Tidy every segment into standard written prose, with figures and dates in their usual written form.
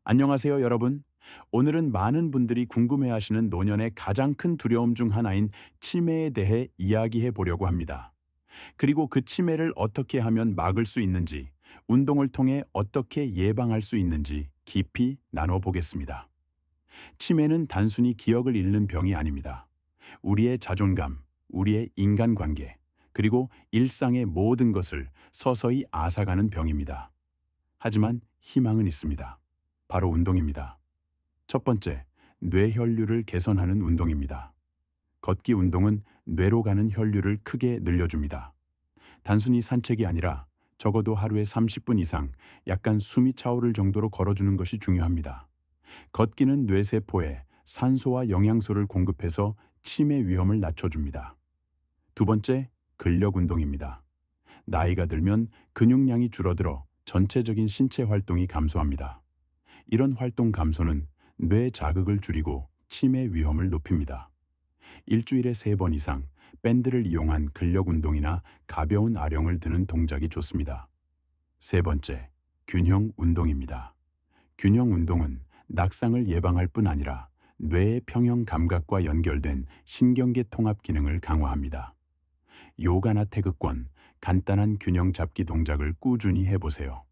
안녕하세요, 여러분. 오늘은 많은 분들이 궁금해하시는 노년의 가장 큰 두려움 중 하나인 치매에 대해 이야기해 보려고 합니다. 그리고 그 치매를 어떻게 하면 막을 수 있는지, 운동을 통해 어떻게 예방할 수 있는지 깊이 나눠보겠습니다. 치매는 단순히 기억을 잃는 병이 아닙니다. 우리의 자존감, 우리의 인간관계, 그리고 일상의 모든 것을 서서히 앗아가는 병입니다. 하지만 희망은 있습니다. 바로 운동입니다. 첫 번째, 뇌혈류를 개선하는 운동입니다. 걷기 운동은 뇌로 가는 혈류를 크게 늘려줍니다. 단순히 산책이 아니라 적어도 하루에 30분 이상 약간 숨이 차오를 정도로 걸어주는 것이 중요합니다. 걷기는 뇌세포에 산소와 영양소를 공급해서 치매 위험을 낮춰줍니다. 두 번째, 근력 운동입니다. 나이가 들면 근육량이 줄어들어 전체적인 신체 활동이 감소합니다. 이런 활동 감소는 뇌 자극을 줄이고 치매 위험을 높입니다. 일주일에 3번 이상 밴드를 이용한 근력 운동이나 가벼운 아령을 드는 동작이 좋습니다. 세 번째, 균형 운동입니다. 균형 운동은 낙상을 예방할 뿐 아니라 뇌의 평형 감각과 연결된 신경계 통합 기능을 강화합니다. 요가나 태극권, 간단한 균형 잡기 동작을 꾸준히 해보세요.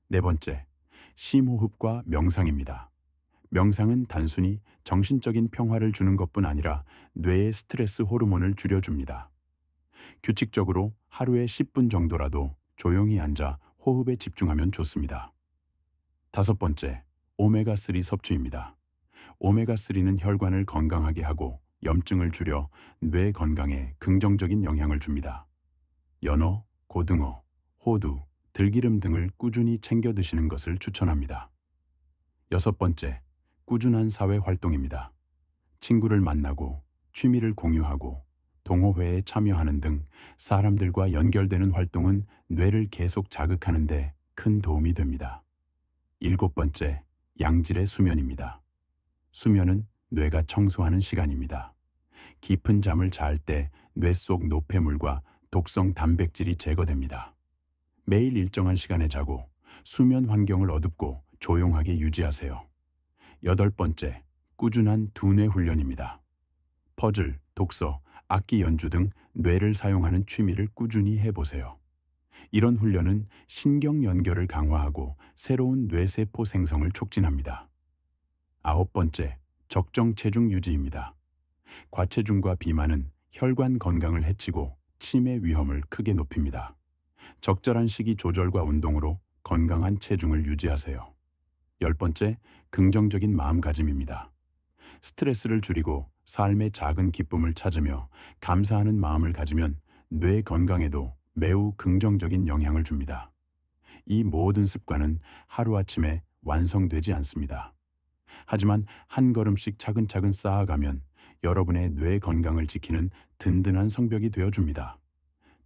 네 번째, 심호흡과 명상입니다. 명상은 단순히 정신적인 평화를 주는 것뿐 아니라 뇌의 스트레스 호르몬을 줄여줍니다. 규칙적으로 하루에 10분 정도라도 조용히 앉아 호흡에 집중하면 좋습니다. 다섯 번째, 오메가3 섭취입니다. 오메가3는 혈관을 건강하게 하고 염증을 줄여 뇌 건강에 긍정적인 영향을 줍니다. 연어, 고등어, 호두, 들기름 등을 꾸준히 챙겨 드시는 것을 추천합니다. 여섯 번째, 꾸준한 사회 활동입니다. 친구를 만나고 취미를 공유하고 동호회에 참여하는 등 사람들과 연결되는 활동은 뇌를 계속 자극하는 데 큰 도움이 됩니다. 일곱 번째, 양질의 수면입니다. 수면은 뇌가 청소하는 시간입니다. 깊은 잠을 잘 때 뇌 속 노폐물과 독성 단백질이 제거됩니다. 매일 일정한 시간에 자고 수면 환경을 어둡고 조용하게 유지하세요. 여덟 번째, 꾸준한 두뇌 훈련입니다. 퍼즐, 독서, 악기 연주 등 뇌를 사용하는 취미를 꾸준히 해보세요. 이런 훈련은 신경 연결을 강화하고 새로운 뇌세포 생성을 촉진합니다. 아홉 번째, 적정 체중 유지입니다. 과체중과 비만은 혈관 건강을 해치고 치매 위험을 크게 높입니다. 적절한 식이 조절과 운동으로 건강한 체중을 유지하세요. 열 번째, 긍정적인 마음가짐입니다. 스트레스를 줄이고 삶의 작은 기쁨을 찾으며 감사하는 마음을 가지면 뇌 건강에도 매우 긍정적인 영향을 줍니다. 이 모든 습관은 하루아침에 완성되지 않습니다. 하지만 한 걸음씩 차근차근 쌓아가면 여러분의 뇌 건강을 지키는 든든한 성벽이 되어줍니다.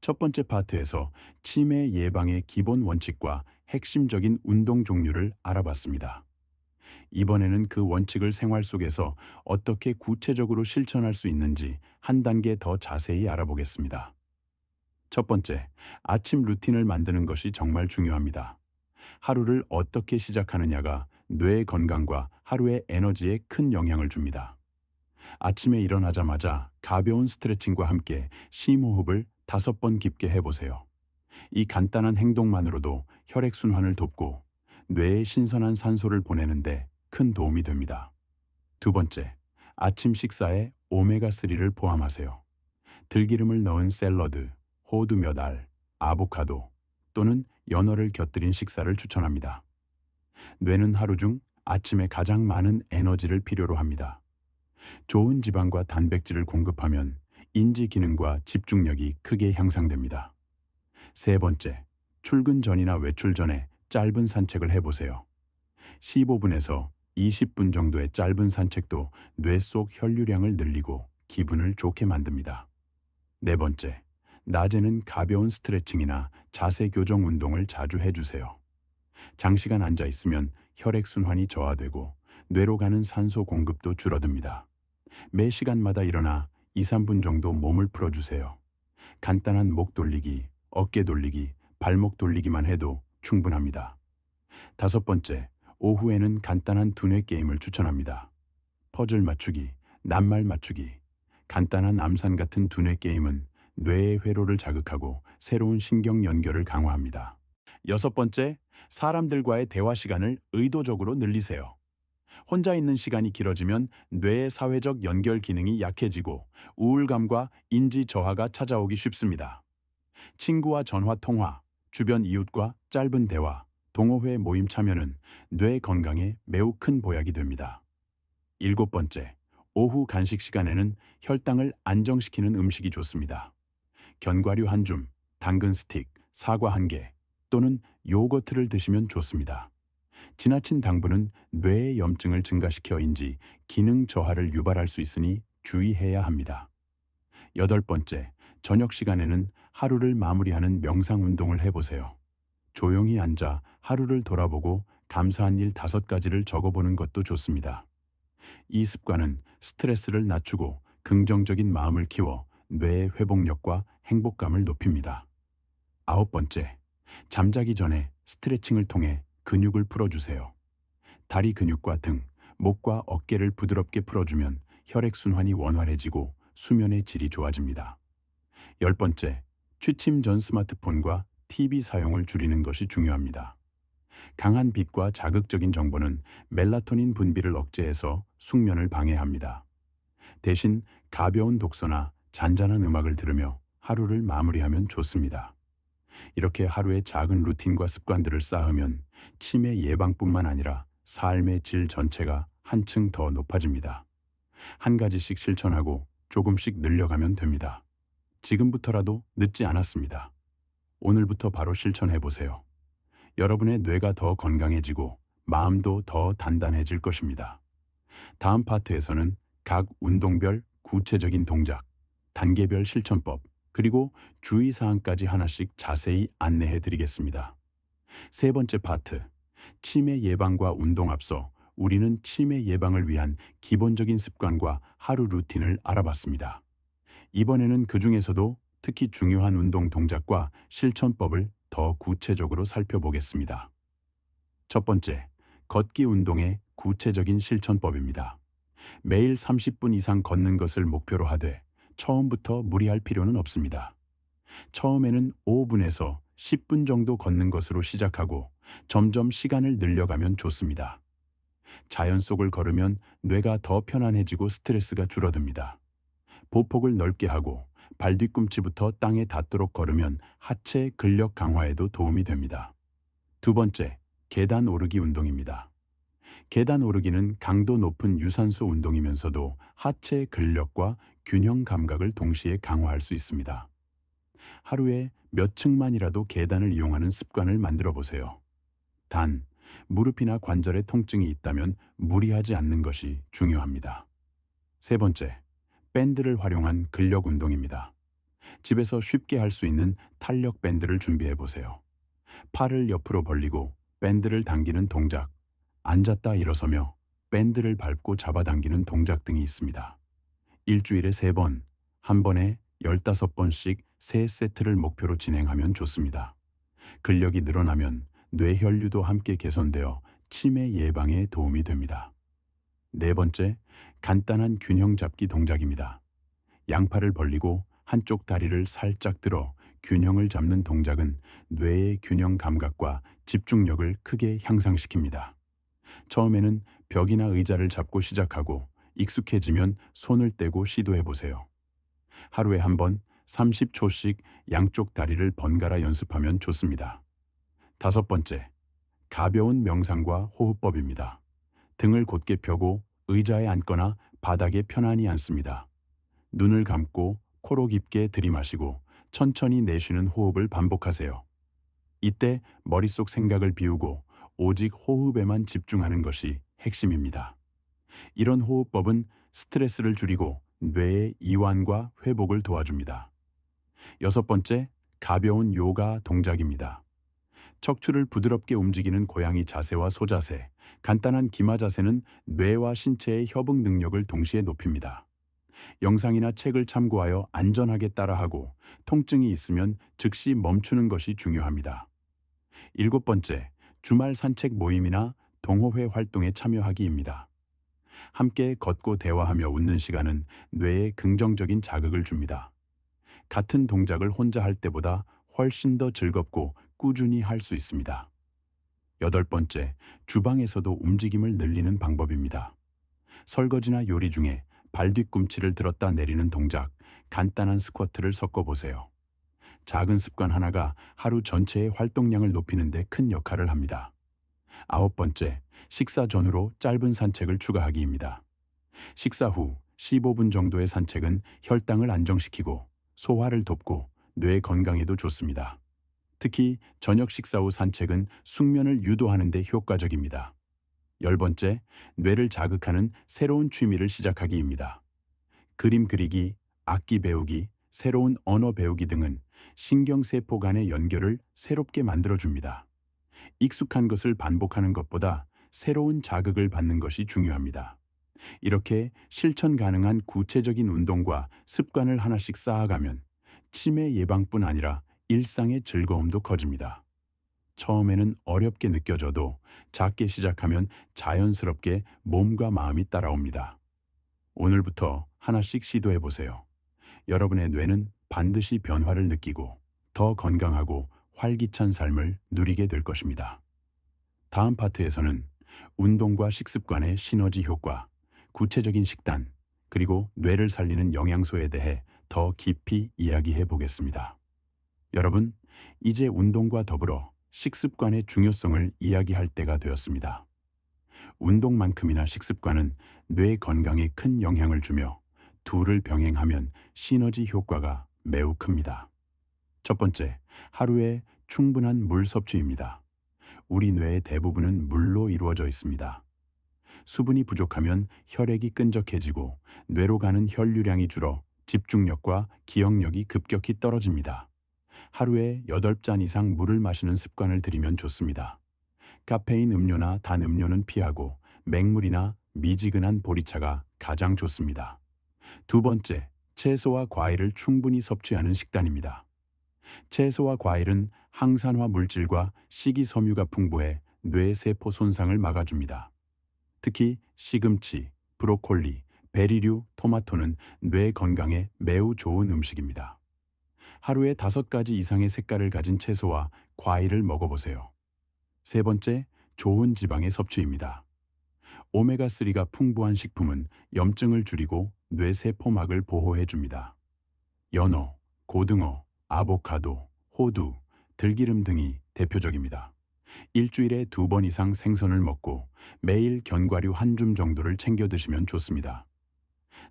첫 번째 파트에서 치매 예방의 기본 원칙과 핵심적인 운동 종류를 알아봤습니다. 이번에는 그 원칙을 생활 속에서 어떻게 구체적으로 실천할 수 있는지 한 단계 더 자세히 알아보겠습니다. 첫 번째, 아침 루틴을 만드는 것이 정말 중요합니다. 하루를 어떻게 시작하느냐가 뇌 건강과 하루의 에너지에 큰 영향을 줍니다. 아침에 일어나자마자 가벼운 스트레칭과 함께 심호흡을 5번 깊게 해보세요. 이 간단한 행동만으로도 혈액순환을 돕고 뇌에 신선한 산소를 보내는데 큰 도움이 됩니다. 두 번째, 아침 식사에 오메가3를 포함하세요. 들기름을 넣은 샐러드, 호두 몇 알, 아보카도 또는 연어를 곁들인 식사를 추천합니다. 뇌는 하루 중 아침에 가장 많은 에너지를 필요로 합니다. 좋은 지방과 단백질을 공급하면 인지 기능과 집중력이 크게 향상됩니다. 세 번째, 출근 전이나 외출 전에 짧은 산책을 해보세요. 15분에서 20분 정도의 짧은 산책도 뇌 속 혈류량을 늘리고 기분을 좋게 만듭니다. 네 번째, 낮에는 가벼운 스트레칭이나 자세 교정 운동을 자주 해주세요. 장시간 앉아 있으면 혈액순환이 저하되고 뇌로 가는 산소 공급도 줄어듭니다. 매 시간마다 일어나 2, 3분 정도 몸을 풀어주세요. 간단한 목 돌리기, 어깨 돌리기, 발목 돌리기만 해도 충분합니다. 다섯 번째, 오후에는 간단한 두뇌 게임을 추천합니다. 퍼즐 맞추기, 낱말 맞추기, 간단한 암산 같은 두뇌 게임은 뇌의 회로를 자극하고 새로운 신경 연결을 강화합니다. 여섯 번째, 사람들과의 대화 시간을 의도적으로 늘리세요. 혼자 있는 시간이 길어지면 뇌의 사회적 연결 기능이 약해지고 우울감과 인지 저하가 찾아오기 쉽습니다. 친구와 전화 통화, 주변 이웃과 짧은 대화, 동호회 모임 참여는 뇌 건강에 매우 큰 보약이 됩니다. 일곱 번째, 오후 간식 시간에는 혈당을 안정시키는 음식이 좋습니다. 견과류 한 줌, 당근 스틱, 사과 한 개, 또는 요거트를 드시면 좋습니다. 지나친 당분은 뇌의 염증을 증가시켜 인지 기능 저하를 유발할 수 있으니 주의해야 합니다. 여덟 번째, 저녁 시간에는 하루를 마무리하는 명상 운동을 해보세요. 조용히 앉아 하루를 돌아보고 감사한 일 5가지를 적어보는 것도 좋습니다. 이 습관은 스트레스를 낮추고 긍정적인 마음을 키워 뇌의 회복력과 행복감을 높입니다. 아홉 번째, 잠자기 전에 스트레칭을 통해 근육을 풀어주세요. 다리 근육과 등, 목과 어깨를 부드럽게 풀어주면 혈액순환이 원활해지고 수면의 질이 좋아집니다. 열 번째, 취침 전 스마트폰과 TV 사용을 줄이는 것이 중요합니다. 강한 빛과 자극적인 정보는 멜라토닌 분비를 억제해서 숙면을 방해합니다. 대신 가벼운 독서나 잔잔한 음악을 들으며 하루를 마무리하면 좋습니다. 이렇게 하루의 작은 루틴과 습관들을 쌓으면 치매 예방뿐만 아니라 삶의 질 전체가 한층 더 높아집니다. 한 가지씩 실천하고 조금씩 늘려가면 됩니다. 지금부터라도 늦지 않았습니다. 오늘부터 바로 실천해 보세요. 여러분의 뇌가 더 건강해지고 마음도 더 단단해질 것입니다. 다음 파트에서는 각 운동별 구체적인 동작, 단계별 실천법, 그리고 주의사항까지 하나씩 자세히 안내해 드리겠습니다. 세 번째 파트, 치매 예방과 운동 앞서 우리는 치매 예방을 위한 기본적인 습관과 하루 루틴을 알아봤습니다. 이번에는 그 중에서도 특히 중요한 운동 동작과 실천법을 더 구체적으로 살펴보겠습니다. 첫 번째, 걷기 운동의 구체적인 실천법입니다. 매일 30분 이상 걷는 것을 목표로 하되 처음부터 무리할 필요는 없습니다. 처음에는 5분에서 10분 정도 걷는 것으로 시작하고 점점 시간을 늘려가면 좋습니다. 자연 속을 걸으면 뇌가 더 편안해지고 스트레스가 줄어듭니다. 보폭을 넓게 하고 발 뒤꿈치부터 땅에 닿도록 걸으면 하체 근력 강화에도 도움이 됩니다. 두 번째, 계단 오르기 운동입니다. 계단 오르기는 강도 높은 유산소 운동이면서도 하체 근력과 균형 감각을 동시에 강화할 수 있습니다. 하루에 몇 층만이라도 계단을 이용하는 습관을 만들어 보세요. 단, 무릎이나 관절에 통증이 있다면 무리하지 않는 것이 중요합니다. 세 번째, 밴드를 활용한 근력 운동입니다. 집에서 쉽게 할 수 있는 탄력 밴드를 준비해 보세요. 팔을 옆으로 벌리고 밴드를 당기는 동작, 앉았다 일어서며 밴드를 밟고 잡아당기는 동작 등이 있습니다. 일주일에 3번, 한 번에 15번씩 3세트를 목표로 진행하면 좋습니다. 근력이 늘어나면 뇌혈류도 함께 개선되어 치매 예방에 도움이 됩니다. 네 번째, 간단한 균형 잡기 동작입니다. 양팔을 벌리고 한쪽 다리를 살짝 들어 균형을 잡는 동작은 뇌의 균형 감각과 집중력을 크게 향상시킵니다. 처음에는 벽이나 의자를 잡고 시작하고 익숙해지면 손을 떼고 시도해 보세요. 하루에 한 번 30초씩 양쪽 다리를 번갈아 연습하면 좋습니다. 다섯 번째, 가벼운 명상과 호흡법입니다. 등을 곧게 펴고 의자에 앉거나 바닥에 편안히 앉습니다. 눈을 감고 코로 깊게 들이마시고 천천히 내쉬는 호흡을 반복하세요. 이때 머릿속 생각을 비우고 오직 호흡에만 집중하는 것이 핵심입니다. 이런 호흡법은 스트레스를 줄이고 뇌의 이완과 회복을 도와줍니다. 여섯 번째, 가벼운 요가 동작입니다. 척추를 부드럽게 움직이는 고양이 자세와 소자세, 간단한 기마 자세는 뇌와 신체의 협응 능력을 동시에 높입니다. 영상이나 책을 참고하여 안전하게 따라하고 통증이 있으면 즉시 멈추는 것이 중요합니다. 일곱 번째, 주말 산책 모임이나 동호회 활동에 참여하기입니다. 함께 걷고 대화하며 웃는 시간은 뇌에 긍정적인 자극을 줍니다. 같은 동작을 혼자 할 때보다 훨씬 더 즐겁고 꾸준히 할 수 있습니다. 여덟 번째, 주방에서도 움직임을 늘리는 방법입니다. 설거지나 요리 중에 발 뒤꿈치를 들었다 내리는 동작, 간단한 스쿼트를 섞어 보세요. 작은 습관 하나가 하루 전체의 활동량을 높이는 데 큰 역할을 합니다. 아홉 번째, 식사 전후로 짧은 산책을 추가하기입니다. 식사 후 15분 정도의 산책은 혈당을 안정시키고 소화를 돕고 뇌 건강에도 좋습니다. 특히 저녁 식사 후 산책은 숙면을 유도하는 데 효과적입니다. 열 번째, 뇌를 자극하는 새로운 취미를 시작하기입니다. 그림 그리기, 악기 배우기, 새로운 언어 배우기 등은 신경세포 간의 연결을 새롭게 만들어줍니다. 익숙한 것을 반복하는 것보다 새로운 자극을 받는 것이 중요합니다. 이렇게 실천 가능한 구체적인 운동과 습관을 하나씩 쌓아가면 치매 예방뿐 아니라 일상의 즐거움도 커집니다. 처음에는 어렵게 느껴져도 작게 시작하면 자연스럽게 몸과 마음이 따라옵니다. 오늘부터 하나씩 시도해 보세요. 여러분의 뇌는 반드시 변화를 느끼고 더 건강하고 활기찬 삶을 누리게 될 것입니다. 다음 파트에서는 운동과 식습관의 시너지 효과, 구체적인 식단, 그리고 뇌를 살리는 영양소에 대해 더 깊이 이야기해 보겠습니다. 여러분, 이제 운동과 더불어 식습관의 중요성을 이야기할 때가 되었습니다. 운동만큼이나 식습관은 뇌 건강에 큰 영향을 주며 둘을 병행하면 시너지 효과가 매우 큽니다. 첫 번째, 하루에 충분한 물 섭취입니다. 우리 뇌의 대부분은 물로 이루어져 있습니다. 수분이 부족하면 혈액이 끈적해지고 뇌로 가는 혈류량이 줄어 집중력과 기억력이 급격히 떨어집니다. 하루에 8잔 이상 물을 마시는 습관을 들이면 좋습니다. 카페인 음료나 단 음료는 피하고 맹물이나 미지근한 보리차가 가장 좋습니다. 두 번째, 채소와 과일을 충분히 섭취하는 식단입니다. 채소와 과일은 항산화 물질과 식이섬유가 풍부해 뇌 세포 손상을 막아줍니다. 특히 시금치, 브로콜리, 베리류, 토마토는 뇌 건강에 매우 좋은 음식입니다. 하루에 5가지 이상의 색깔을 가진 채소와 과일을 먹어보세요. 세 번째, 좋은 지방의 섭취입니다. 오메가3가 풍부한 식품은 염증을 줄이고 뇌세포막을 보호해줍니다. 연어, 고등어, 아보카도, 호두, 들기름 등이 대표적입니다. 일주일에 2번 이상 생선을 먹고 매일 견과류 한 줌 정도를 챙겨 드시면 좋습니다.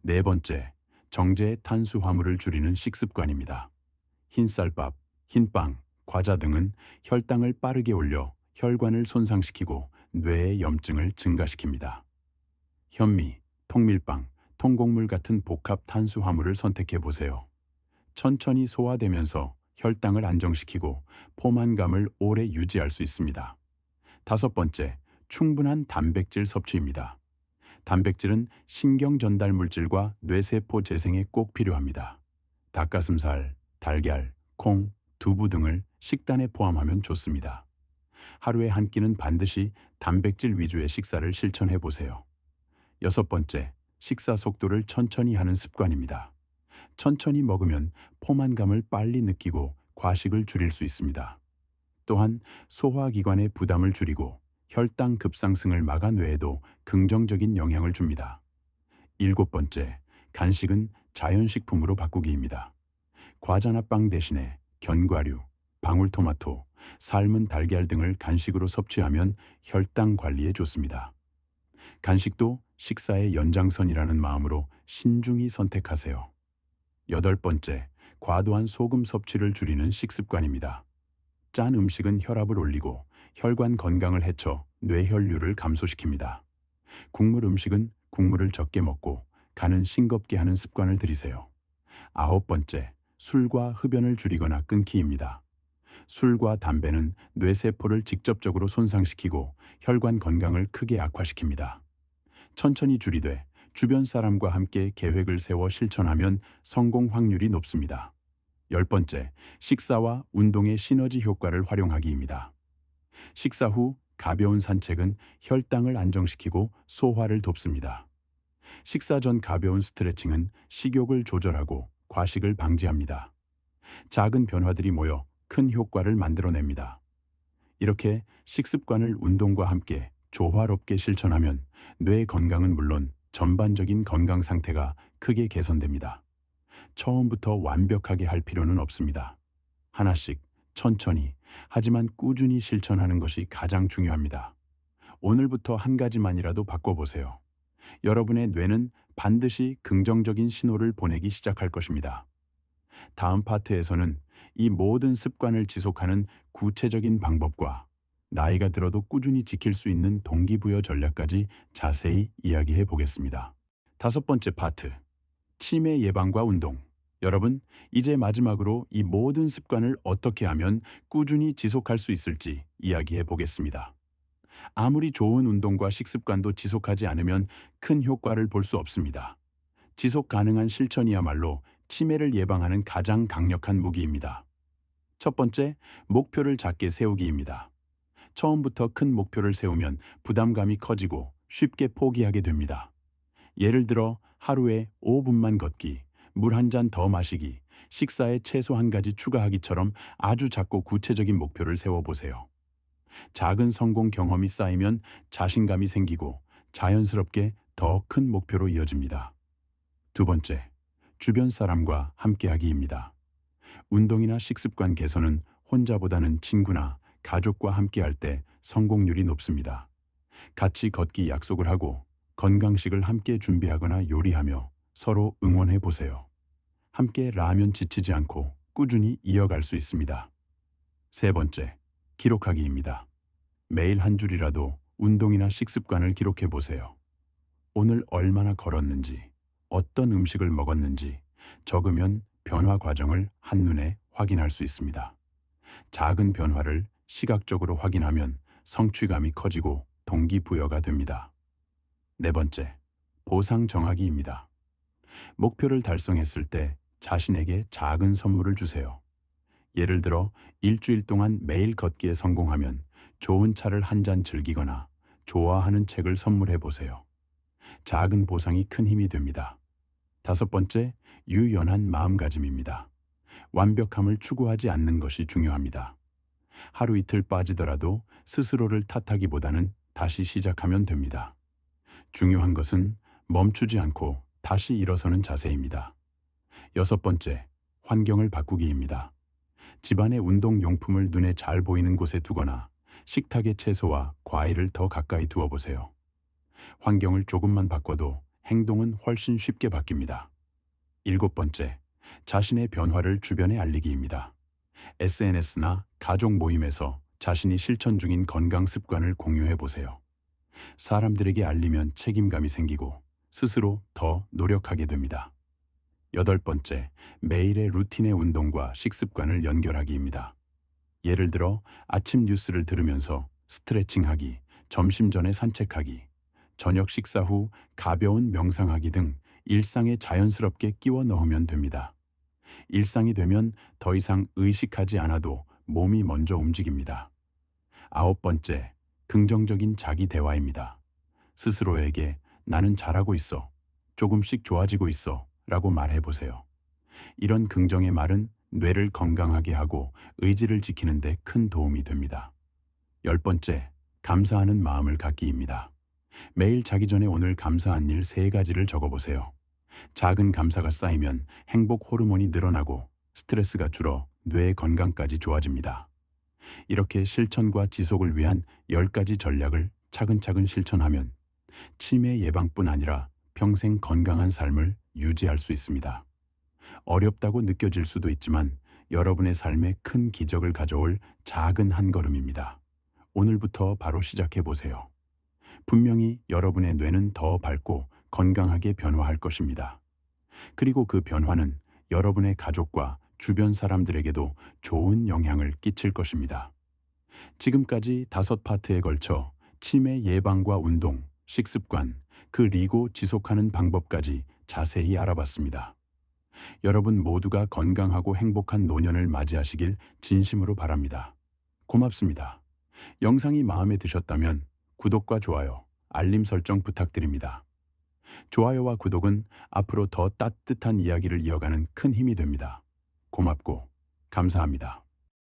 네 번째, 정제 탄수화물을 줄이는 식습관입니다. 흰쌀밥, 흰빵, 과자 등은 혈당을 빠르게 올려 혈관을 손상시키고 뇌의 염증을 증가시킵니다. 현미, 통밀빵, 통곡물 같은 복합 탄수화물을 선택해 보세요. 천천히 소화되면서 혈당을 안정시키고 포만감을 오래 유지할 수 있습니다. 다섯 번째, 충분한 단백질 섭취입니다. 단백질은 신경 전달 물질과 뇌세포 재생에 꼭 필요합니다. 닭가슴살, 달걀, 콩, 두부 등을 식단에 포함하면 좋습니다. 하루에 한 끼는 반드시 단백질 위주의 식사를 실천해 보세요. 여섯 번째, 식사 속도를 천천히 하는 습관입니다. 천천히 먹으면 포만감을 빨리 느끼고 과식을 줄일 수 있습니다. 또한 소화기관의 부담을 줄이고 혈당 급상승을 막아 뇌에도 긍정적인 영향을 줍니다. 일곱 번째, 간식은 자연식품으로 바꾸기입니다. 과자나 빵 대신에 견과류, 방울토마토, 삶은 달걀 등을 간식으로 섭취하면 혈당 관리에 좋습니다. 간식도 식사의 연장선이라는 마음으로 신중히 선택하세요. 여덟 번째, 과도한 소금 섭취를 줄이는 식습관입니다. 짠 음식은 혈압을 올리고 혈관 건강을 해쳐 뇌혈류를 감소시킵니다. 국물 음식은 국물을 적게 먹고 간은 싱겁게 하는 습관을 들이세요. 아홉 번째, 술과 흡연을 줄이거나 끊기입니다. 술과 담배는 뇌세포를 직접적으로 손상시키고 혈관 건강을 크게 악화시킵니다. 천천히 줄이되 주변 사람과 함께 계획을 세워 실천하면 성공 확률이 높습니다. 열 번째, 식사와 운동의 시너지 효과를 활용하기입니다. 식사 후 가벼운 산책은 혈당을 안정시키고 소화를 돕습니다. 식사 전 가벼운 스트레칭은 식욕을 조절하고 과식을 방지합니다. 작은 변화들이 모여 큰 효과를 만들어냅니다. 이렇게 식습관을 운동과 함께 조화롭게 실천하면 뇌 건강은 물론 전반적인 건강 상태가 크게 개선됩니다. 처음부터 완벽하게 할 필요는 없습니다. 하나씩 천천히 하지만 꾸준히 실천하는 것이 가장 중요합니다. 오늘부터 한 가지만이라도 바꿔보세요. 여러분의 뇌는 반드시 긍정적인 신호를 보내기 시작할 것입니다. 다음 파트에서는 이 모든 습관을 지속하는 구체적인 방법과 나이가 들어도 꾸준히 지킬 수 있는 동기부여 전략까지 자세히 이야기해 보겠습니다. 다섯 번째 파트, 치매 예방과 운동. 여러분, 이제 마지막으로 이 모든 습관을 어떻게 하면 꾸준히 지속할 수 있을지 이야기해 보겠습니다. 아무리 좋은 운동과 식습관도 지속하지 않으면 큰 효과를 볼 수 없습니다. 지속 가능한 실천이야말로 치매를 예방하는 가장 강력한 무기입니다. 첫 번째, 목표를 작게 세우기입니다. 처음부터 큰 목표를 세우면 부담감이 커지고 쉽게 포기하게 됩니다. 예를 들어 하루에 5분만 걷기, 물 한 잔 더 마시기, 식사에 채소 한 가지 추가하기처럼 아주 작고 구체적인 목표를 세워보세요. 작은 성공 경험이 쌓이면 자신감이 생기고 자연스럽게 더 큰 목표로 이어집니다. 두 번째, 주변 사람과 함께하기입니다. 운동이나 식습관 개선은 혼자보다는 친구나 가족과 함께할 때 성공률이 높습니다. 같이 걷기 약속을 하고 건강식을 함께 준비하거나 요리하며 서로 응원해 보세요. 함께 라면 지치지 않고 꾸준히 이어갈 수 있습니다. 세 번째, 기록하기입니다. 매일 한 줄이라도 운동이나 식습관을 기록해 보세요. 오늘 얼마나 걸었는지, 어떤 음식을 먹었는지 적으면 변화 과정을 한눈에 확인할 수 있습니다. 작은 변화를 시각적으로 확인하면 성취감이 커지고 동기부여가 됩니다. 네 번째, 보상 정하기입니다. 목표를 달성했을 때 자신에게 작은 선물을 주세요. 예를 들어 일주일 동안 매일 걷기에 성공하면 좋은 차를 한 잔 즐기거나 좋아하는 책을 선물해 보세요. 작은 보상이 큰 힘이 됩니다. 다섯 번째, 유연한 마음가짐입니다. 완벽함을 추구하지 않는 것이 중요합니다. 하루 이틀 빠지더라도 스스로를 탓하기보다는 다시 시작하면 됩니다. 중요한 것은 멈추지 않고 다시 일어서는 자세입니다. 여섯 번째, 환경을 바꾸기입니다. 집안의 운동용품을 눈에 잘 보이는 곳에 두거나 식탁에 채소와 과일을 더 가까이 두어 보세요. 환경을 조금만 바꿔도 행동은 훨씬 쉽게 바뀝니다. 일곱 번째, 자신의 변화를 주변에 알리기입니다. SNS나 가족 모임에서 자신이 실천 중인 건강 습관을 공유해 보세요. 사람들에게 알리면 책임감이 생기고 스스로 더 노력하게 됩니다. 여덟 번째, 매일의 루틴의 운동과 식습관을 연결하기입니다. 예를 들어 아침 뉴스를 들으면서 스트레칭하기, 점심 전에 산책하기, 저녁 식사 후 가벼운 명상하기 등 일상에 자연스럽게 끼워 넣으면 됩니다. 일상이 되면 더 이상 의식하지 않아도 몸이 먼저 움직입니다. 아홉 번째, 긍정적인 자기 대화입니다. 스스로에게 나는 잘하고 있어, 조금씩 좋아지고 있어 라고 말해보세요. 이런 긍정의 말은 뇌를 건강하게 하고 의지를 지키는 데 큰 도움이 됩니다. 열 번째, 감사하는 마음을 갖기입니다. 매일 자기 전에 오늘 감사한 일 세 가지를 적어보세요. 작은 감사가 쌓이면 행복 호르몬이 늘어나고 스트레스가 줄어 뇌 건강까지 좋아집니다. 이렇게 실천과 지속을 위한 10가지 전략을 차근차근 실천하면 치매 예방뿐 아니라 평생 건강한 삶을 유지할 수 있습니다. 어렵다고 느껴질 수도 있지만 여러분의 삶에 큰 기적을 가져올 작은 한 걸음입니다. 오늘부터 바로 시작해 보세요. 분명히 여러분의 뇌는 더 밝고 건강하게 변화할 것입니다. 그리고 그 변화는 여러분의 가족과 주변 사람들에게도 좋은 영향을 끼칠 것입니다. 지금까지 5파트에 걸쳐 치매 예방과 운동, 식습관, 그리고 지속하는 방법까지 자세히 알아봤습니다. 여러분 모두가 건강하고 행복한 노년을 맞이하시길 진심으로 바랍니다. 고맙습니다. 영상이 마음에 드셨다면 구독과 좋아요, 알림 설정 부탁드립니다. 좋아요와 구독은 앞으로 더 따뜻한 이야기를 이어가는 큰 힘이 됩니다. 고맙고 감사합니다.